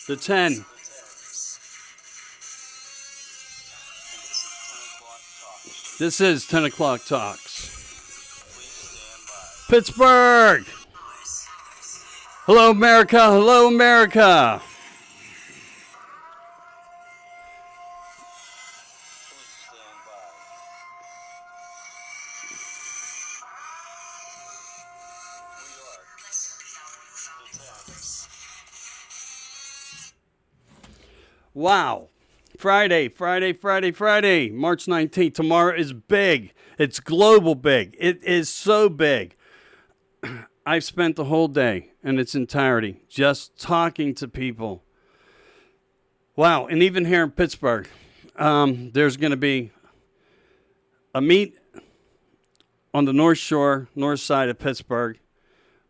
The 10. This is 10 o'clock talks. Pittsburgh. Hello, America. Hello, America. Wow. Friday, March 19th. Tomorrow is big. It's global big. It is so big. I've spent the whole day in its entirety just talking to people. Wow. And even here in Pittsburgh, there's going to be a meet on the North Shore, north side of Pittsburgh.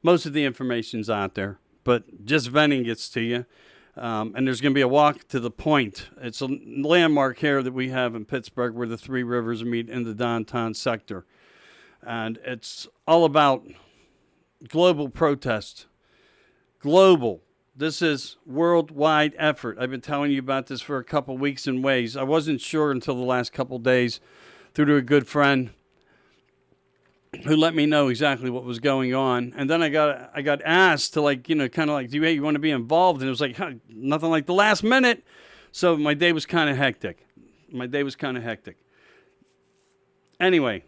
Most of the information's out there, but just venting gets to you. And there's going to be a walk to the point. It's a landmark here that we have in Pittsburgh where the three rivers meet in the downtown sector. And it's all about global protest. Global. This is worldwide effort. I've been telling you about this for a couple weeks in ways. I wasn't sure until the last couple days through to a good friend who let me know exactly what was going on. And then I got asked to kind of like, do you want to be involved? And it was like, nothing like the last minute. So my day was kind of hectic. Anyway,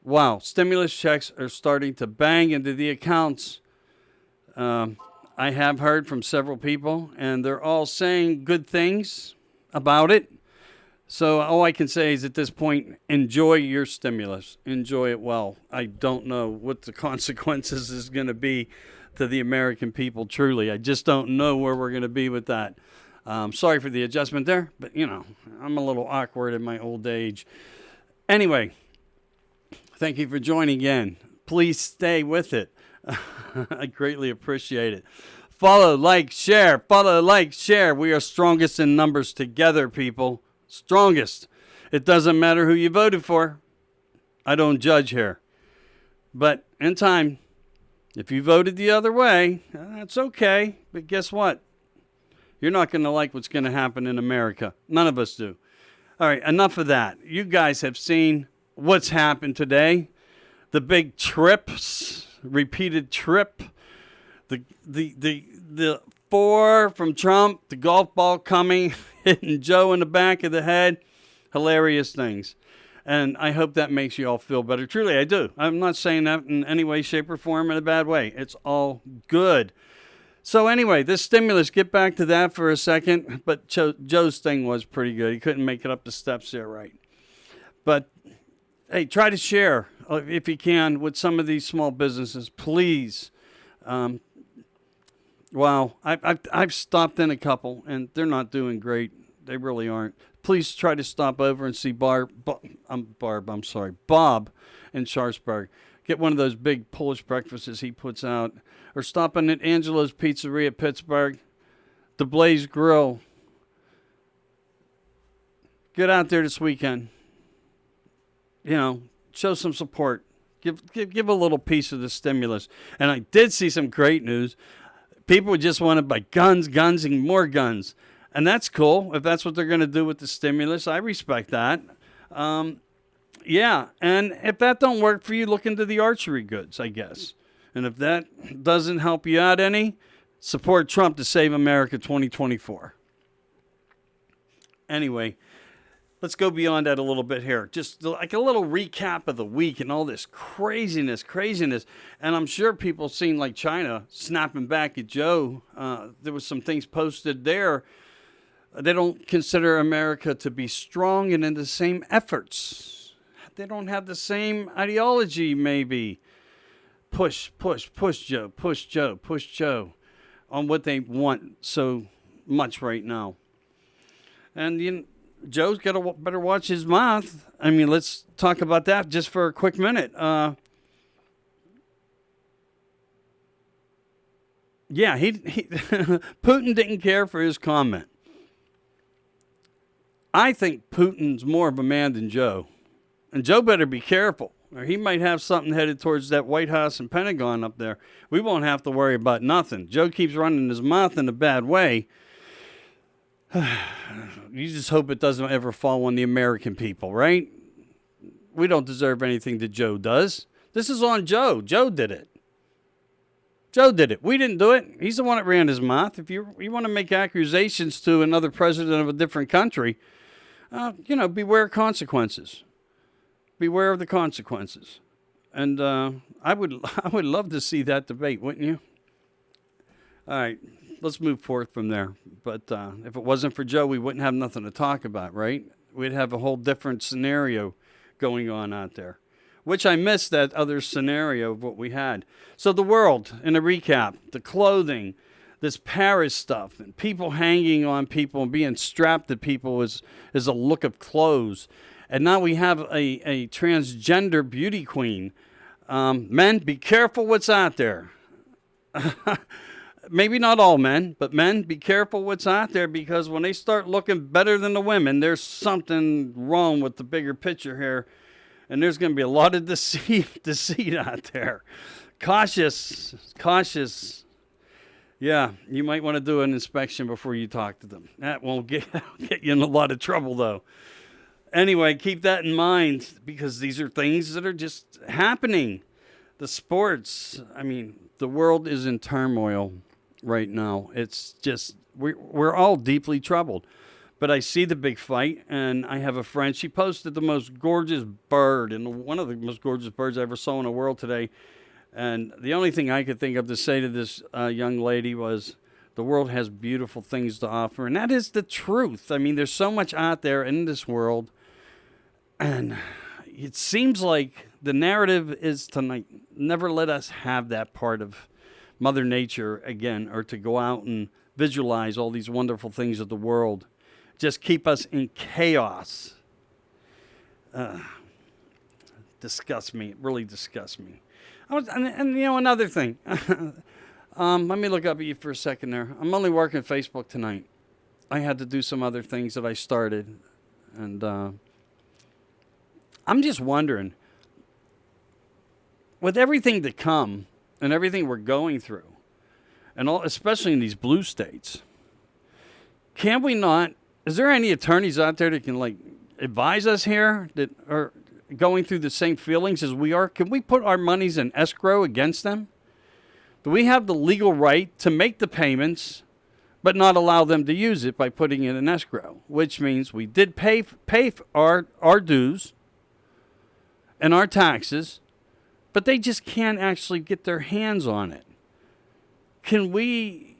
wow, stimulus checks are starting to bang into the accounts. I have heard from several people, and they're all saying good things about it. So all I can say is at this point, enjoy your stimulus. Enjoy it well. I don't know what the consequences is going to be to the American people, truly. I just don't know where we're going to be with that. Sorry for the adjustment there, but, I'm a little awkward in my old age. Anyway, thank you for joining in. Please stay with it. I greatly appreciate it. Follow, like, share. We are strongest in numbers together, people. Strongest. It doesn't matter who you voted for. I don't judge here. But in time, if you voted the other way, that's okay. But guess what? You're not going to like what's going to happen in America. None of us do. All right, enough of that. You guys have seen what's happened today. The big trips, repeated trip. The 4 from Trump, the golf ball coming, hitting Joe in the back of the head. Hilarious things. And I hope that makes you all feel better. Truly, I do. I'm not saying that in any way, shape, or form in a bad way. It's all good. So anyway, this stimulus, get back to that for a second. But Joe's thing was pretty good. He couldn't make it up the steps there right. But, hey, try to share, if you can, with some of these small businesses. Please. Wow, I've stopped in a couple, and they're not doing great. They really aren't. Please try to stop over and see Bob in Sharpsburg. Get one of those big Polish breakfasts he puts out. Or stop in at Angelo's Pizzeria, Pittsburgh. The Blaze Grill. Get out there this weekend. Show some support. Give a little piece of the stimulus. And I did see some great news. People just want to buy guns, and more guns. And that's cool. If that's what they're going to do with the stimulus, I respect that. Yeah. And if that don't work for you, look into the archery goods, I guess. And if that doesn't help you out any, support Trump to save America 2024. Anyway, let's go beyond that a little bit here. Just like a little recap of the week and all this craziness. And I'm sure people seen like China snapping back at Joe. There was some things posted there. They don't consider America to be strong and in the same efforts. They don't have the same ideology, maybe. Push Joe on what they want so much right now. And Joe's got to better watch his mouth. I mean, let's talk about that just for a quick minute. Yeah, he Putin didn't care for his comment. I think Putin's more of a man than Joe. And Joe better be careful. or he might have something headed towards that White House and Pentagon up there. We won't have to worry about nothing. Joe keeps running his mouth in a bad way. You just hope it doesn't ever fall on the American people, right? We don't deserve anything that Joe does. This is on Joe. Joe did it. Joe did it. We didn't do it. He's the one that ran his mouth. If you want to make accusations to another president of a different country, beware consequences. Beware of the consequences. And I would love to see that debate, wouldn't you? All right, let's move forth from there. But if it wasn't for Joe, we wouldn't have nothing to talk about, right? We'd have a whole different scenario going on out there, which I missed that other scenario of what we had. So the world, in a recap, the clothing, this Paris stuff, and people hanging on people and being strapped to people is a look of clothes. And now we have a transgender beauty queen. Men, be careful what's out there. Maybe not all men, but men, be careful what's out there, because when they start looking better than the women, there's something wrong with the bigger picture here. And there's going to be a lot of deceit out there. Cautious. Yeah, you might want to do an inspection before you talk to them. That won't get you in a lot of trouble, though. Anyway, keep that in mind, because these are things that are just happening. The sports, the world is in turmoil right now. It's just, we're all deeply troubled. But I see the big fight, and I have a friend. She posted the most gorgeous bird, and one of the most gorgeous birds I ever saw in the world today. And the only thing I could think of to say to this young lady was, the world has beautiful things to offer. And that is the truth. There's so much out there in this world. And it seems like the narrative is to never let us have that part of Mother Nature again, or to go out and visualize all these wonderful things of the world. Just keep us in chaos. Disgusts me. It really disgusts me. Another thing. Let me look up at you for a second there. I'm only working Facebook tonight. I had to do some other things that I started. And I'm just wondering, with everything to come and everything we're going through, and especially in these blue states, can we not? Is there any attorneys out there that can advise us here that are going through the same feelings as we are? Can we put our monies in escrow against them? Do we have the legal right to make the payments, but not allow them to use it by putting it in escrow? Which means we did pay our dues and our taxes, but they just can't actually get their hands on it. Can we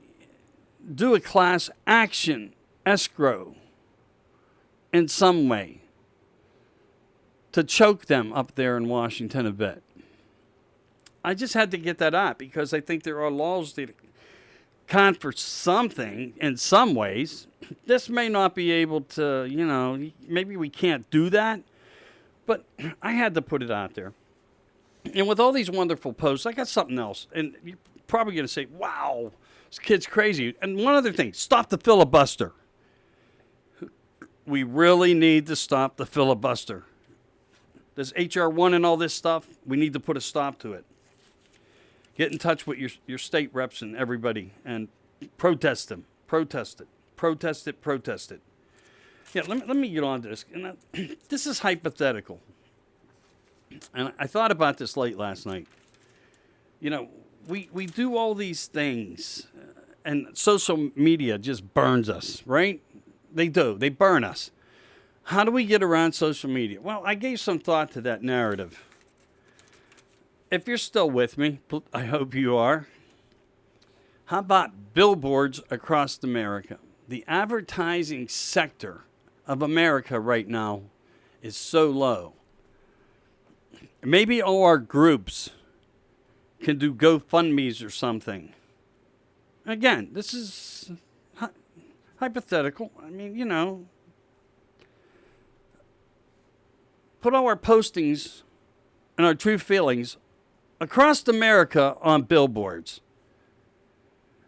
do a class action escrow in some way to choke them up there in Washington a bit? I just had to get that out, because I think there are laws that count for something in some ways. This may not be able to, maybe we can't do that, but I had to put it out there. And with all these wonderful posts, I got something else. And you're probably going to say, wow, this kid's crazy. And one other thing, stop the filibuster. We really need to stop the filibuster. This H.R. 1 and all this stuff, we need to put a stop to it. Get in touch with your state reps and everybody and protest them. Protest it. Protest it. Protest it. Yeah, let me get on to this. And this is hypothetical. And I thought about this late last night. We do all these things, and social media just burns us, right? They do. They burn us. How do we get around social media? Well, I gave some thought to that narrative. If you're still with me, I hope you are. How about billboards across America? The advertising sector of America right now is so low. Maybe all our groups can do GoFundMes or something. Again, this is hypothetical. Put all our postings and our true feelings across America on billboards.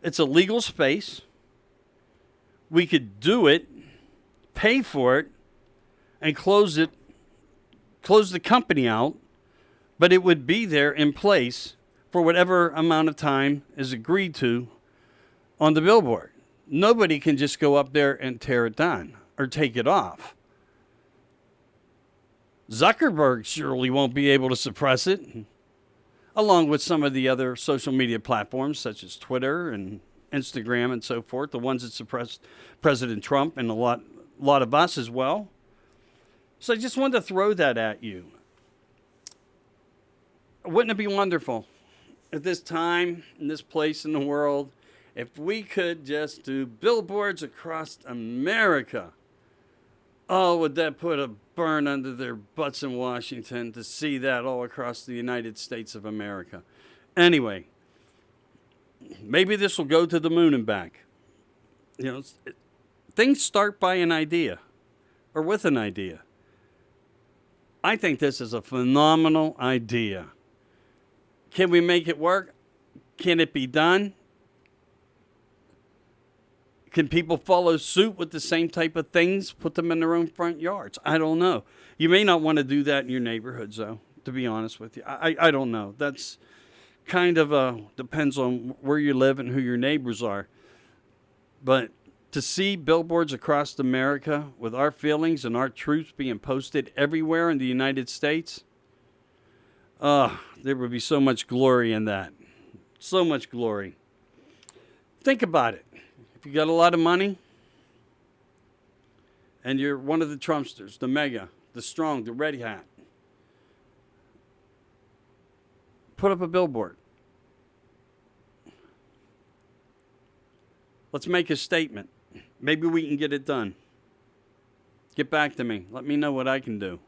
It's a legal space. We could do it, pay for it, and close the company out but it would be there in place for whatever amount of time is agreed to on the billboard. Nobody can just go up there and tear it down or take it off. Zuckerberg surely won't be able to suppress it, along with some of the other social media platforms such as Twitter and Instagram and so forth, the ones that suppressed President Trump and a lot of us as well. So I just wanted to throw that at you. Wouldn't it be wonderful at this time, in this place in the world, if we could just do billboards across America? Oh, would that put a burn under their butts in Washington to see that all across the United States of America? Anyway, maybe this will go to the moon and back. You know, things start by an idea or with an idea. I think this is a phenomenal idea. Can we make it work? Can it be done? Can people follow suit with the same type of things, put them in their own front yards? I don't know. You may not want to do that in your neighborhoods, though, to be honest with you. I don't know. That's kind of depends on where you live and who your neighbors are. But to see billboards across America with our feelings and our truths being posted everywhere in the United States, there would be so much glory in that. So much glory. Think about it. If you got a lot of money and you're one of the Trumpsters, the mega, the strong, the red hat, put up a billboard. Let's make a statement. Maybe we can get it done. Get back to me. Let me know what I can do.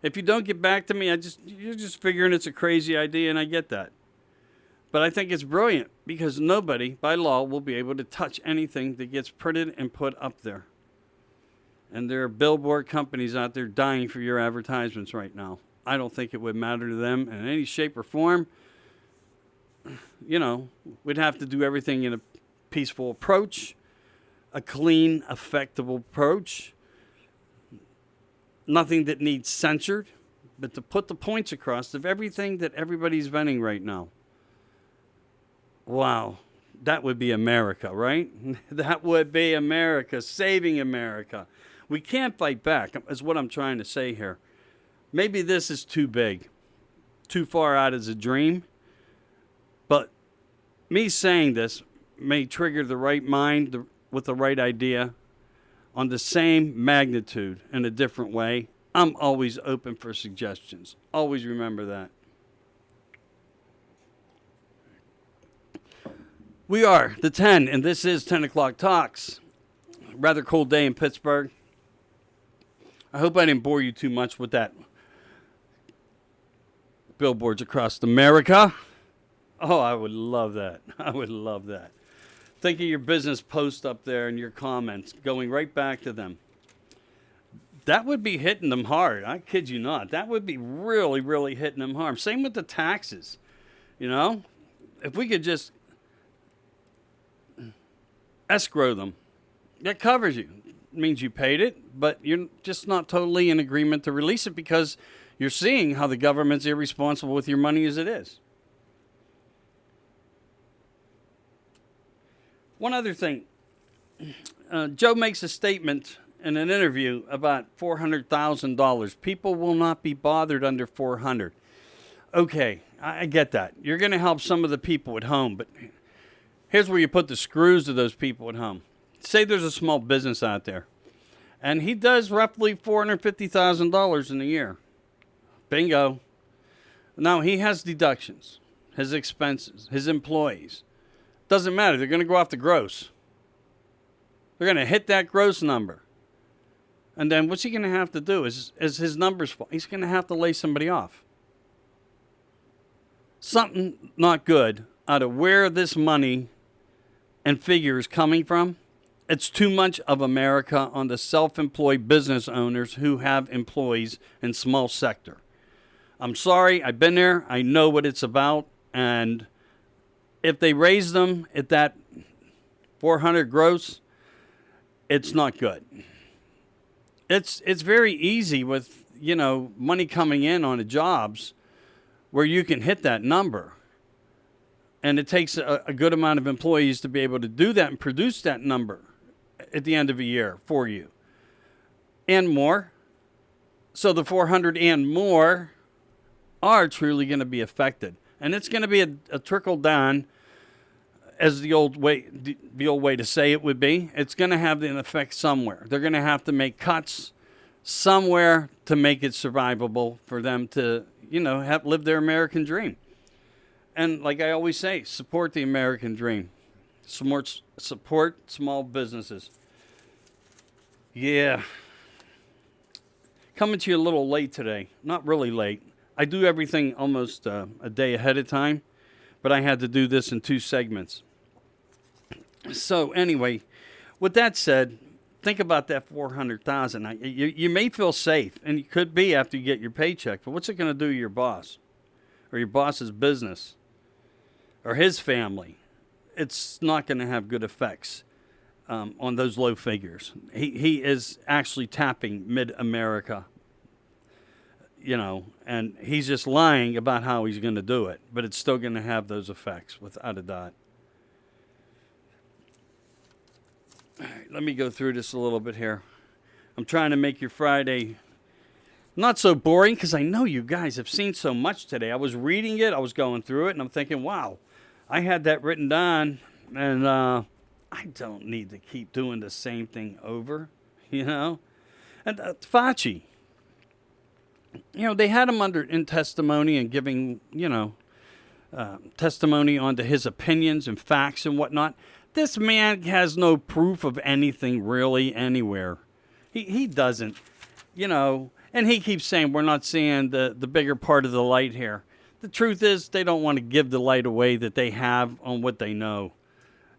If you don't get back to me, you're just figuring it's a crazy idea, and I get that. But I think it's brilliant because nobody, by law, will be able to touch anything that gets printed and put up there. And there are billboard companies out there dying for your advertisements right now. I don't think it would matter to them in any shape or form. You know, we'd have to do everything in a peaceful approach, a clean, effective approach. Nothing that needs censored, but to put the points across of everything that everybody's venting right now. Wow, that would be America, right? That would be America, saving America. We can't fight back, is what I'm trying to say here. Maybe this is too big, too far out as a dream, but me saying this may trigger the right mind with the right idea on the same magnitude in a different way. I'm always open for suggestions. Always remember that. We are the 10, and this is 10 o'clock talks. Rather cold day in Pittsburgh. I hope I didn't bore you too much with that. Billboards across America. Oh, I would love that. I would love that. Think of your business post up there and your comments going right back to them. That would be hitting them hard. I kid you not. That would be really, really hitting them hard. Same with the taxes. You know, if we could just escrow them, that covers you. It means you paid it, but you're just not totally in agreement to release it because you're seeing how the government's irresponsible with your money as it is. One other thing. Joe makes a statement in an interview about $400,000. People will not be bothered under $400,000. Okay, I get that. You're going to help some of the people at home, but here's where you put the screws to those people at home. Say there's a small business out there, and he does roughly $450,000 in a year. Bingo. Now, he has deductions, his expenses, his employees. Doesn't matter. They're going to go off the gross. They're going to hit that gross number. And then what's he going to have to do is his numbers fall. He's going to have to lay somebody off. Something not good out of where this money and figure is coming from. It's too much of America on the self-employed business owners who have employees in small sector. I'm sorry. I've been there. I know what it's about. And if they raise them at that 400 gross, it's not good. It's very easy with, money coming in on the jobs where you can hit that number. And it takes a good amount of employees to be able to do that and produce that number at the end of a year for you. And more. So the 400 and more are truly going to be affected. And it's going to be a trickle down, as the old way to say it would be. It's going to have an effect somewhere. They're going to have to make cuts somewhere to make it survivable for them to, live their American dream. And like I always say, support the American dream. Support small businesses. Yeah. Coming to you a little late today. Not really late. I do everything almost a day ahead of time, but I had to do this in 2 segments. So anyway, with that said, think about that $400,000. You may feel safe, and you could be after you get your paycheck, but what's it going to do to your boss or your boss's business or his family? It's not going to have good effects on those low figures. He is actually tapping mid-America, and he's just lying about how he's going to do it, but it's still going to have those effects without a doubt. All right, let me go through this a little bit here. I'm trying to make your Friday not so boring because I know you guys have seen so much today. I was reading it, I was going through it, and I'm thinking, wow, I had that written down, and I don't need to keep doing the same thing over, And Fauci, they had him in testimony and giving, testimony onto his opinions and facts and whatnot. This man has no proof of anything really anywhere. He doesn't, and he keeps saying we're not seeing the bigger part of the light here. The truth is they don't want to give the light away that they have on what they know.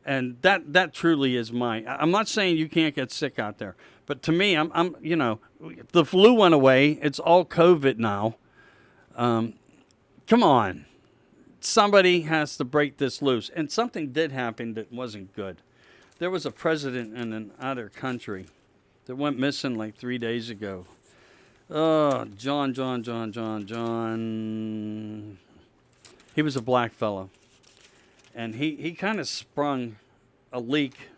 And that truly is I'm not saying you can't get sick out there, but to me, I'm the flu went away. It's all COVID now. Come on. Somebody has to break this loose. And something did happen that wasn't good. There was a president in another country that went missing like 3 days ago. John. He was a black fellow. And he kind of sprung a leak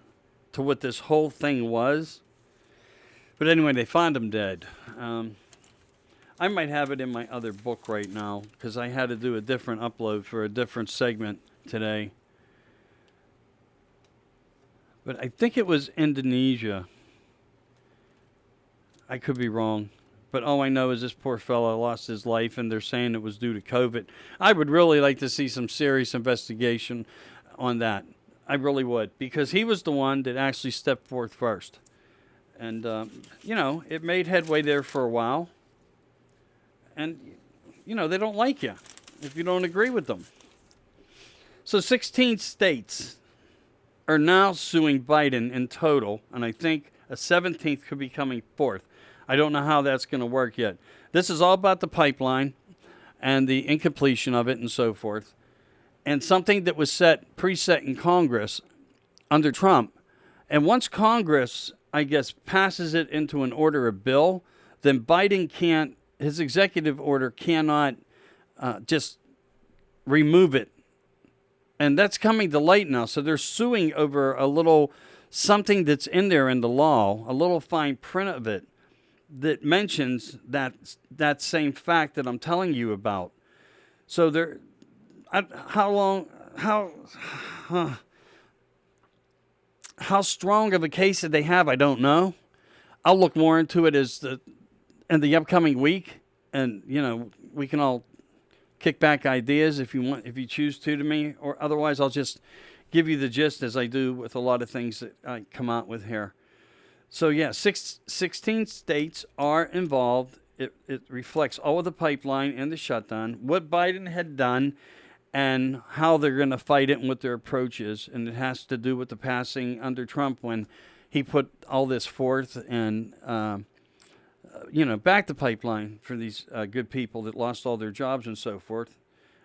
to what this whole thing was. But anyway, they found him dead. I might have it in my other book right now because I had to do a different upload for a different segment today. But I think it was Indonesia. I could be wrong. But all I know is this poor fellow lost his life, and they're saying it was due to COVID. I would really like to see some serious investigation on that. I really would, because he was the one that actually stepped forth first. And, it made headway there for a while. And, they don't like you if you don't agree with them. So 16 states are now suing Biden in total, and I think a 17th could be coming forth. I don't know how that's going to work yet. This is all about the pipeline and the incompletion of it and so forth. And something that was preset in Congress under Trump. And once Congress, I guess, passes it into an order of bill, then Biden his executive order cannot just remove it. And that's coming to light now. So they're suing over a little something that's in there in the law, a little fine print of it that mentions that same fact that I'm telling you about. So how strong of a case did they have? I don't know. I'll look more into it in the upcoming week, and we can all kick back ideas if you choose to me, or otherwise I'll just give you the gist as I do with a lot of things that I come out with here. So yeah, 16 states are involved. It reflects all of the pipeline and the shutdown, what Biden had done, and how they're going to fight it and what their approach is. And it has to do with the passing under Trump when he put all this forth and, back the pipeline for these good people that lost all their jobs and so forth.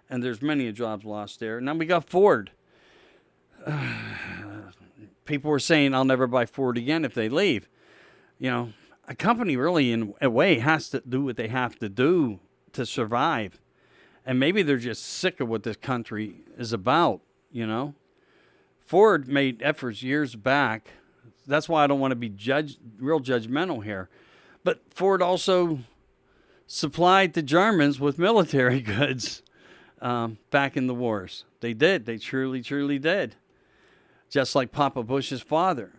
And there's many jobs lost there. Now we got Ford. People were saying, I'll never buy Ford again if they leave. A company really, in a way, has to do what they have to do to survive. And maybe they're just sick of what this country is about, you know. Ford made efforts years back. That's why I don't want to be real judgmental here. But Ford also supplied the Germans with military goods back in the wars. They did. They truly, truly did. Just like Papa Bush's father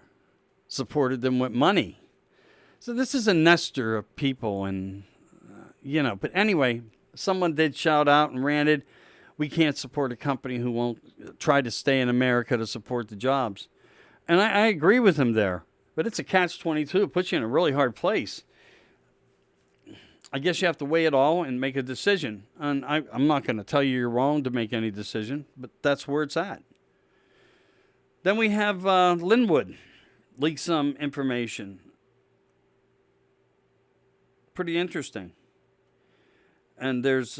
supported them with money. So this is a nester of people, and, but anyway, someone did shout out and ranted, we can't support a company who won't try to stay in America to support the jobs. And I agree with him there, but it's a catch-22. It puts you in a really hard place. I guess you have to weigh it all and make a decision. And I'm not going to tell you you're wrong to make any decision, but that's where it's at. Then we have Linwood leak some information. Pretty interesting. And there's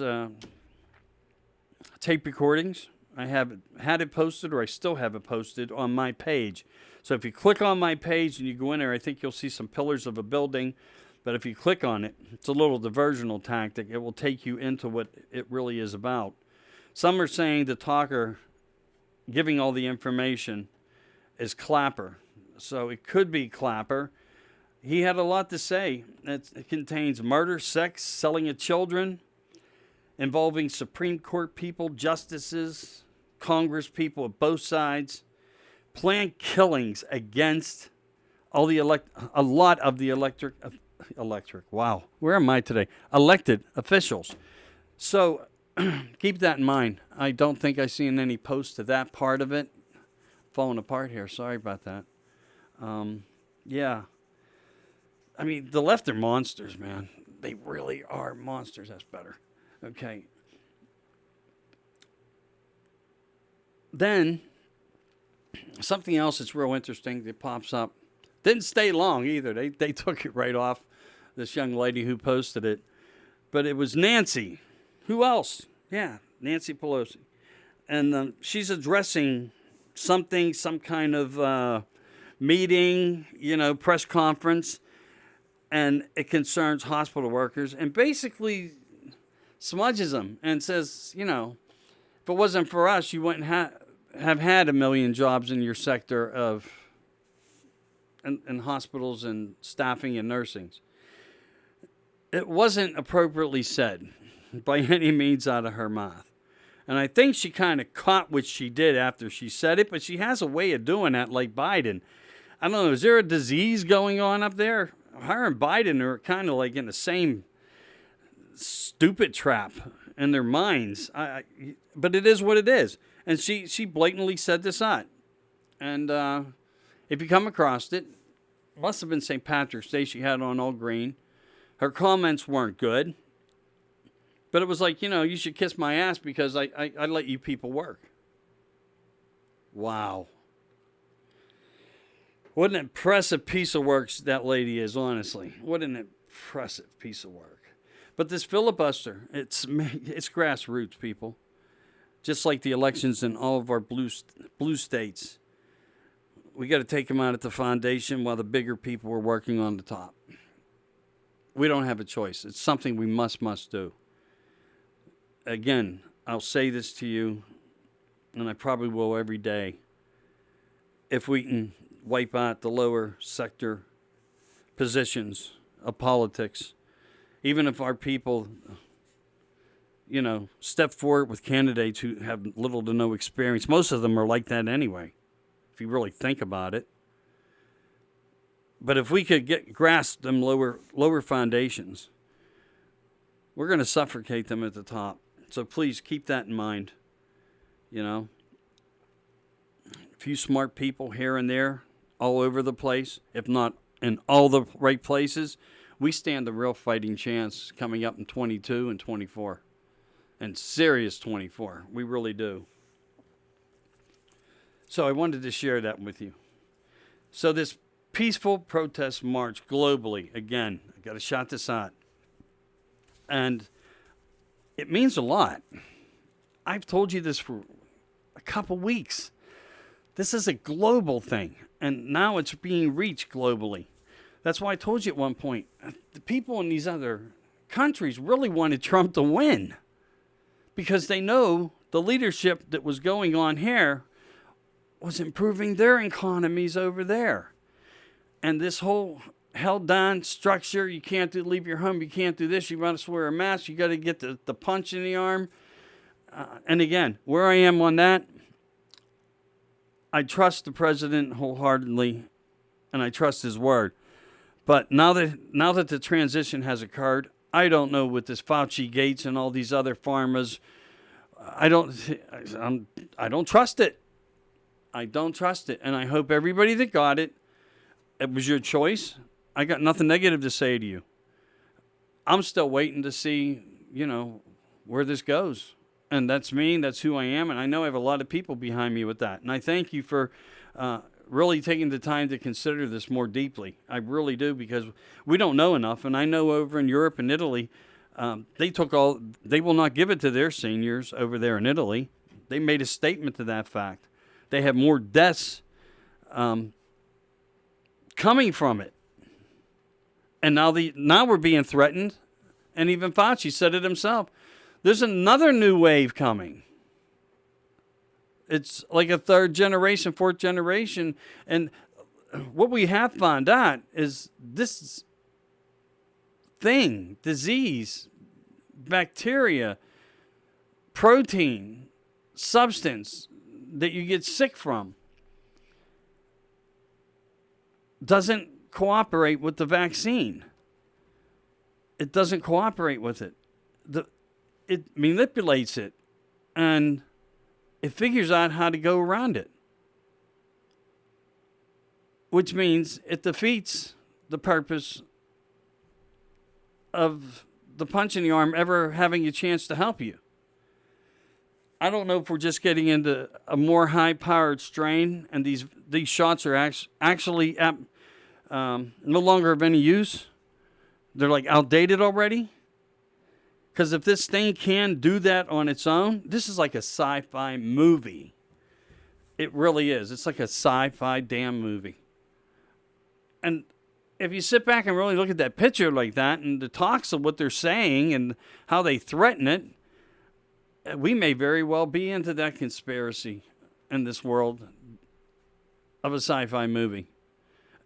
tape recordings. I have had it posted, or I still have it posted on my page. So if you click on my page and you go in there, I think you'll see some pillars of a building. But if you click on it, it's a little diversional tactic. It will take you into what it really is about. Some are saying the talker giving all the information is Clapper. So it could be Clapper. He had a lot to say. It contains murder, sex, selling of children, involving Supreme Court people, justices, Congress people of both sides, planned killings against a lot of the elected officials. So keep that in mind. I don't think I've seen any posts to that part of it. Falling apart here. Sorry about that. Yeah. I mean, the left are monsters, man. They really are monsters. That's better. Okay. Then, something else that's real interesting that pops up. Didn't stay long either. They took it right off, this young lady who posted it. But it was Nancy. Who else? Yeah, Nancy Pelosi. And she's addressing something, some kind of meeting, press conference. And it concerns hospital workers. And basically smudges them and says, if it wasn't for us, you wouldn't have had 1 million jobs in your sector of in hospitals and staffing and nursing. It wasn't appropriately said by any means out of her mouth. And I think she kind of caught what she did after she said it, but she has a way of doing that like Biden. I don't know, is there a disease going on up there? Her and Biden are kind of like in the same stupid trap in their minds. But it is what it is. And she blatantly said this out. And if you come across it, must have been St. Patrick's Day. She had on all green. Her comments weren't good. But it was like, you should kiss my ass because I let you people work. Wow. What an impressive piece of work that lady is, honestly. What an impressive piece of work. But this filibuster, it's grassroots, people. Just like the elections in all of our blue states. We got to take them out at the foundation while the bigger people are working on the top. We don't have a choice. It's something we must do. Again, I'll say this to you, and I probably will every day. If we can wipe out the lower sector positions of politics, even if our people, step forward with candidates who have little to no experience. Most of them are like that anyway, if you really think about it. But if we could grasp them lower foundations, we're going to suffocate them at the top. So please keep that in mind. A few smart people here and there, all over the place, if not in all the right places, we stand a real fighting chance coming up in 22 and 24. And serious 24. We really do. So I wanted to share that with you. So this peaceful protest march globally, again, I got to shout this out. And it means a lot. I've told you this for a couple weeks. This is a global thing. And now it's being reached globally. That's why I told you at one point, the people in these other countries really wanted Trump to win. because they know the leadership that was going on here was improving their economies over there. And this whole held down structure, you can't leave your home, you can't do this, you must wear a mask, you got to get the punch in the arm. And again, where I am on that, I trust the president wholeheartedly, and I trust his word. But now that the transition has occurred, I don't know with this Fauci, Gates, and all these other pharmas. I don't trust it. I don't trust it, and I hope everybody that got it, it was your choice. I got nothing negative to say to you. I'm still waiting to see, where this goes. And that's me. That's who I am. And I know I have a lot of people behind me with that. And I thank you for really taking the time to consider this more deeply. I really do, because we don't know enough. And I know over in Europe and Italy, they will not give it to their seniors over there in Italy. They made a statement to that fact. They have more deaths coming from it. And now we're being threatened. And even Fauci said it himself. There's another new wave coming. It's like a third generation, fourth generation. And what we have found out is this thing, disease, bacteria, protein, substance that you get sick from doesn't cooperate with the vaccine. It doesn't cooperate with it. It manipulates it, and it figures out how to go around it, which means it defeats the purpose of the punch in the arm ever having a chance to help you. I don't know if we're just getting into a more high-powered strain, and these shots are actually no longer of any use. They're like outdated already. Because if this thing can do that on its own, this is like a sci-fi movie. It really is. It's like a sci-fi damn movie. And if you sit back and really look at that picture like that and the talks of what they're saying and how they threaten it, we may very well be into that conspiracy in this world of a sci-fi movie.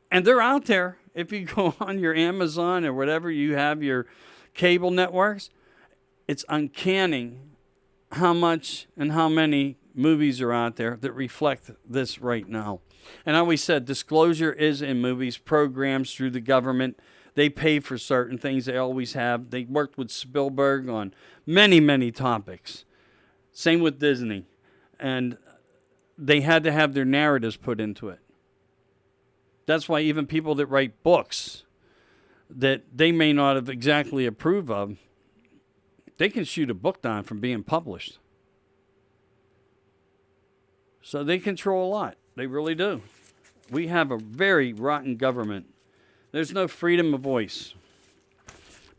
And they're out there. If you go on your Amazon or whatever you have, your cable networks, it's uncanny how much and how many movies are out there that reflect this right now. And I always said disclosure is in movies, programs through the government. They pay for certain things. They always have. They worked with Spielberg on many, many topics. Same with Disney. And they had to have their narratives put into it. That's why even people that write books that they may not have exactly approved of, they can shoot a book down from being published. So they control a lot. They really do. We have a very rotten government. There's no freedom of voice.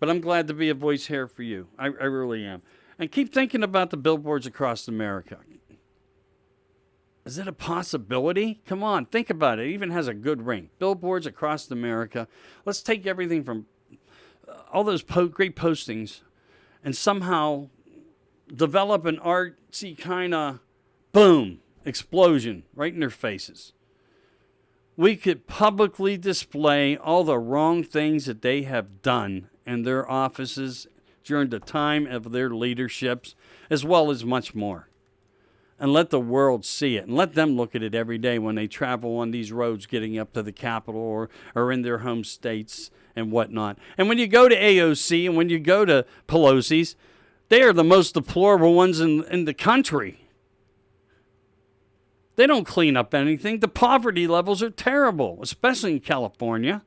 But I'm glad to be a voice here for you. I really am. And keep thinking about the billboards across America. Is it a possibility? Come on, think about it. It even has a good ring. Billboards across America. Let's take everything from all those great postings and somehow develop an artsy kind of boom, explosion right in their faces. We could publicly display all the wrong things that they have done in their offices during the time of their leaderships, as well as much more. And let the world see it, and let them look at it every day when they travel on these roads getting up to the Capitol or in their home states and whatnot. And when you go to AOC and when you go to Pelosi's, they are the most deplorable ones in the country. They don't clean up anything. The poverty levels are terrible, especially in California.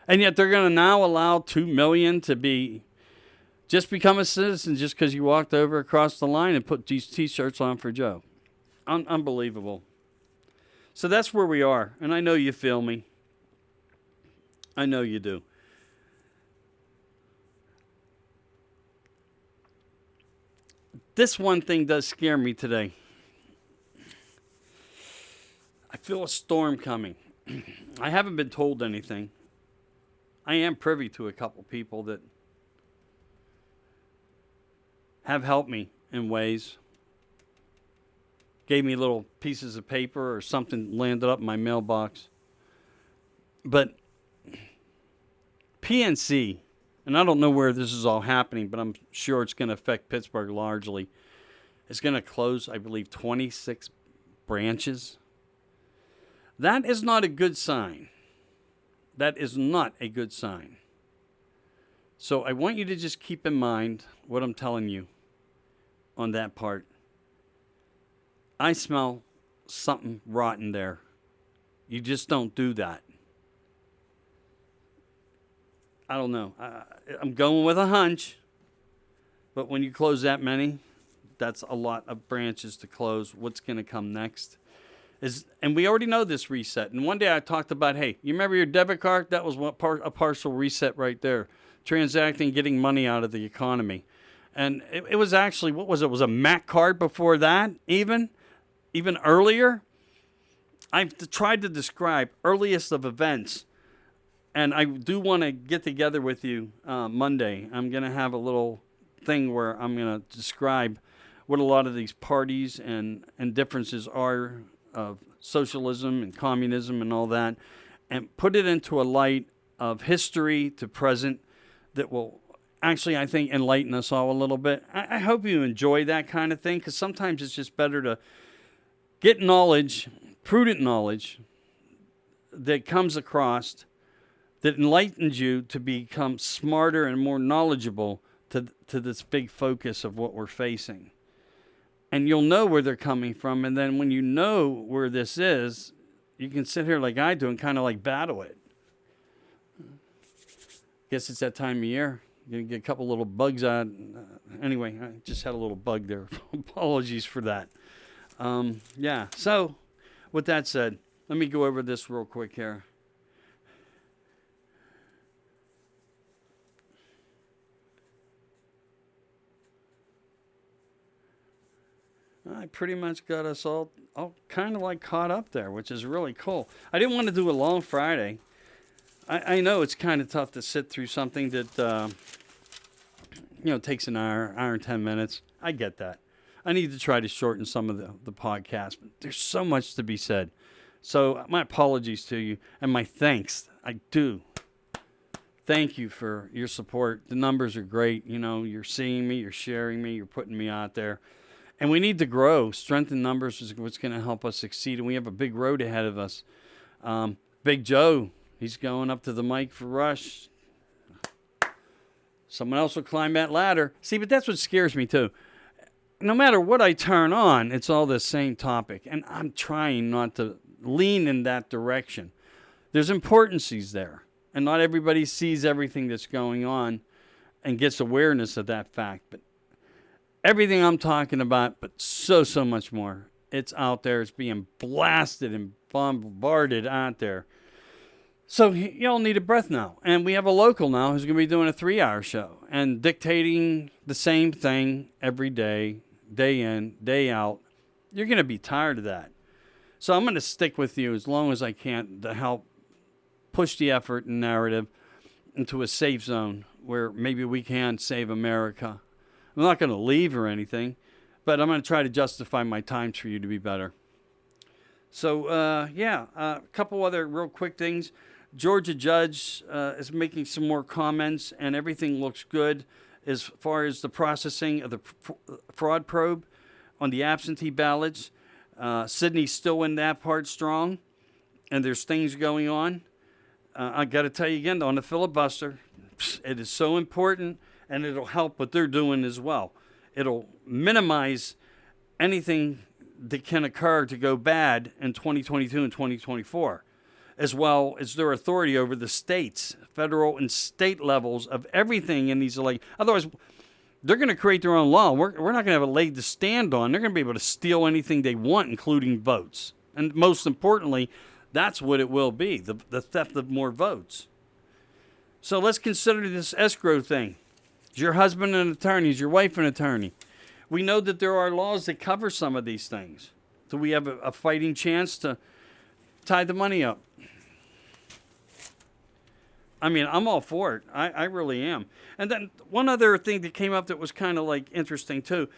And yet they're going to now allow 2 million to become a citizen just because you walked over across the line and put these T-shirts on for Joe. Unbelievable. So that's where we are. And I know you feel me. I know you do. This one thing does scare me today. I feel a storm coming. I haven't been told anything. I am privy to a couple people that have helped me in ways. Gave me little pieces of paper or something landed up in my mailbox. But PNC, and I don't know where this is all happening, but I'm sure it's going to affect Pittsburgh largely. It's going to close, I believe, 26 branches. That is not a good sign. That is not a good sign. So I want you to just keep in mind what I'm telling you on that part. I smell something rotten there. You just don't do that. I don't know. I'm going with a hunch. But when you close that many, that's a lot of branches to close. What's going to come next? And we already know this reset. And one day I talked about, hey, you remember your debit card? That was a partial reset right there. Transacting, getting money out of the economy. And it was actually, what was it? It was a Mac card before that, even earlier. I've tried to describe earliest of events. And I do want to get together with you Monday. I'm going to have a little thing where I'm going to describe what a lot of these parties and differences are of socialism and communism and all that, and put it into a light of history to present that will actually, I think, enlighten us all a little bit. I hope you enjoy that kind of thing, because sometimes it's just better to get knowledge, prudent knowledge, that comes across that enlightens you to become smarter and more knowledgeable to this big focus of what we're facing. And you'll know where they're coming from. And then when you know where this is, you can sit here like I do and kind of like battle it. Guess it's that time of year. You're going to get a couple little bugs out. Anyway, I just had a little bug there. Apologies for that. Yeah. So with that said, let me go over this real quick here. I pretty much got us all kind of like caught up there, which is really cool. I didn't want to do a long Friday. I know it's kind of tough to sit through something that, takes an hour and 10 minutes. I get that. I need to try to shorten some of the podcast, but there's so much to be said. So my apologies to you and my thanks. I do. Thank you for your support. The numbers are great. You're seeing me, you're sharing me, you're putting me out there. And we need to grow. Strength in numbers is what's going to help us succeed. And we have a big road ahead of us. Big Joe, he's going up to the mic for Rush. Someone else will climb that ladder. See, but that's what scares me too. No matter what I turn on, it's all the same topic. And I'm trying not to lean in that direction. There's importances there. And not everybody sees everything that's going on and gets awareness of that fact. But everything I'm talking about, but so much more. It's out there. It's being blasted and bombarded out there. So y'all need a breath now. And we have a local now who's going to be doing a 3-hour show and dictating the same thing every day, day in, day out. You're going to be tired of that. So I'm going to stick with you as long as I can to help push the effort and narrative into a safe zone where maybe we can save America. I'm not going to leave or anything, but I'm going to try to justify my times for you to be better. So, a couple other real quick things. Georgia judge is making some more comments, and everything looks good as far as the processing of the fraud probe on the absentee ballots. Sydney's still in that part strong, and there's things going on. I got to tell you again, on the filibuster, it is so important. And it'll help what they're doing as well. It'll minimize anything that can occur to go bad in 2022 and 2024, as well as their authority over the states, federal and state levels of everything in these elections. Otherwise, they're going to create their own law. We're not going to have a leg to stand on. They're going to be able to steal anything they want, including votes. And most importantly, that's what it will be, the theft of more votes. So let's consider this escrow thing. Is your husband an attorney? Is your wife an attorney? We know that there are laws that cover some of these things. Do we have a fighting chance to tie the money up? I mean, I'm all for it. I really am. And then one other thing that came up that was kind of like interesting too.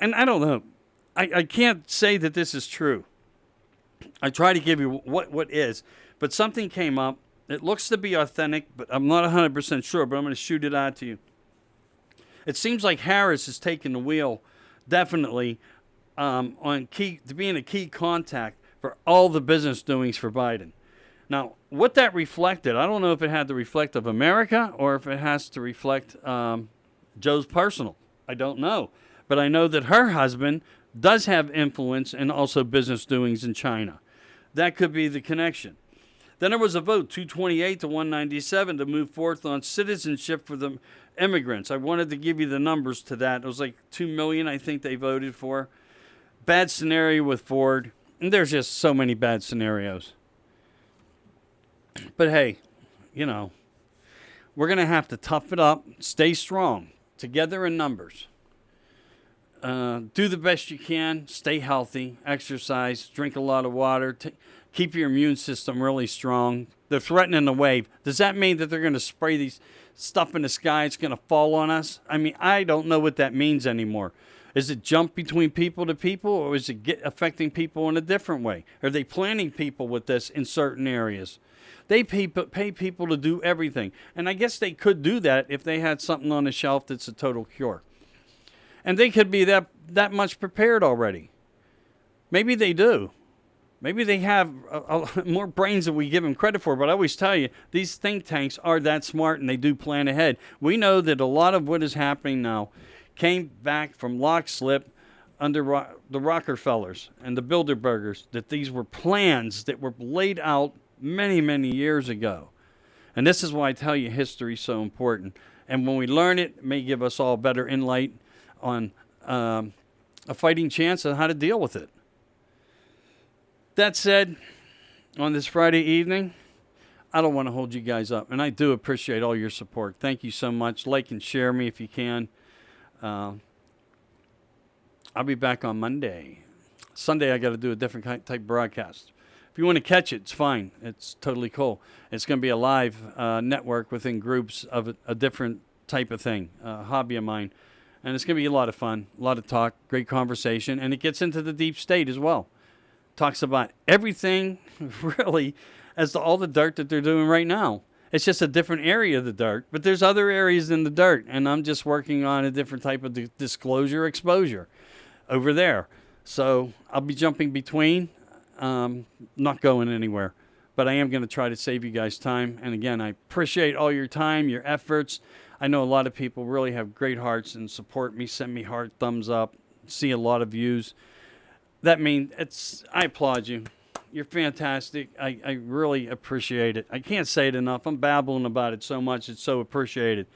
and I don't know. I can't say that this is true. I try to give you what is, but something came up. It looks to be authentic, but I'm not 100% sure, but I'm going to shoot it out to you. It seems like Harris is taking the wheel, definitely, on to being a key contact for all the business doings for Biden. Now, what that reflected, I don't know if it had to reflect of America or if it has to reflect Joe's personal. I don't know. But I know that her husband does have influence and also business doings in China. That could be the connection. Then there was a vote, 228 to 197, to move forth on citizenship for the immigrants. I wanted to give you the numbers to that. It was like 2 million, I think they voted for. Bad scenario with Ford. And there's just so many bad scenarios. But hey, we're going to have to tough it up, stay strong, together in numbers. Do the best you can, stay healthy, exercise, drink a lot of water, keep your immune system really strong. They're threatening a wave. Does that mean that they're going to spray these stuff in the sky? It's going to fall on us? I mean, I don't know what that means anymore. Is it jump between people to people, or is it affecting people in a different way? Are they planning people with this in certain areas? They pay people to do everything. And I guess they could do that if they had something on the shelf that's a total cure. And they could be that much prepared already. Maybe they do. Maybe they have more brains than we give them credit for. But I always tell you, these think tanks are that smart and they do plan ahead. We know that a lot of what is happening now came back from lock slip under the Rockefellers and the Bilderbergers, that these were plans that were laid out many, many years ago. And this is why I tell you history is so important. And when we learn it, it may give us all better insight on a fighting chance on how to deal with it. That said, on this Friday evening, I don't want to hold you guys up, and I do appreciate all your support. Thank you so much. Like and share me if you can. I'll be back on Monday. Sunday, I got to do a different type broadcast. If you want to catch it, it's fine. It's totally cool. It's going to be a live network within groups of a different type of thing, a hobby of mine. And it's going to be a lot of fun, a lot of talk, great conversation. And it gets into the deep state as well. Talks about everything, really, as to all the dirt that they're doing right now. It's just a different area of the dirt. But there's other areas in the dirt. And I'm just working on a different type of disclosure exposure over there. So I'll be jumping between, not going anywhere. But I am going to try to save you guys time. And again, I appreciate all your time, your efforts. I know a lot of people really have great hearts and support me, send me heart thumbs up, see a lot of views. That means I applaud you. You're fantastic. I really appreciate it. I can't say it enough. I'm babbling about it so much. It's so appreciated.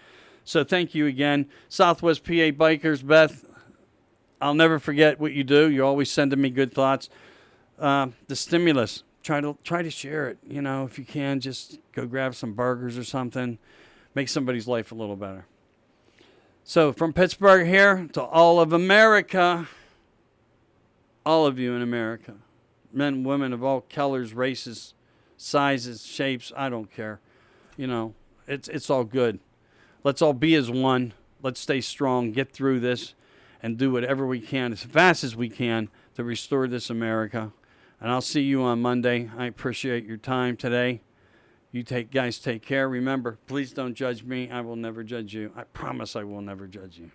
So thank you again. Southwest PA Bikers, Beth, I'll never forget what you do. You're always sending me good thoughts. The stimulus, try to share it. If you can, just go grab some burgers or something. Make somebody's life a little better. So from Pittsburgh here to all of America, all of you in America, men, women of all colors, races, sizes, shapes, I don't care. It's all good. Let's all be as one. Let's stay strong, get through this, and do whatever we can as fast as we can to restore this America. And I'll see you on Monday. I appreciate your time today. You guys take care. Remember, please don't judge me. I will never judge you. I promise I will never judge you.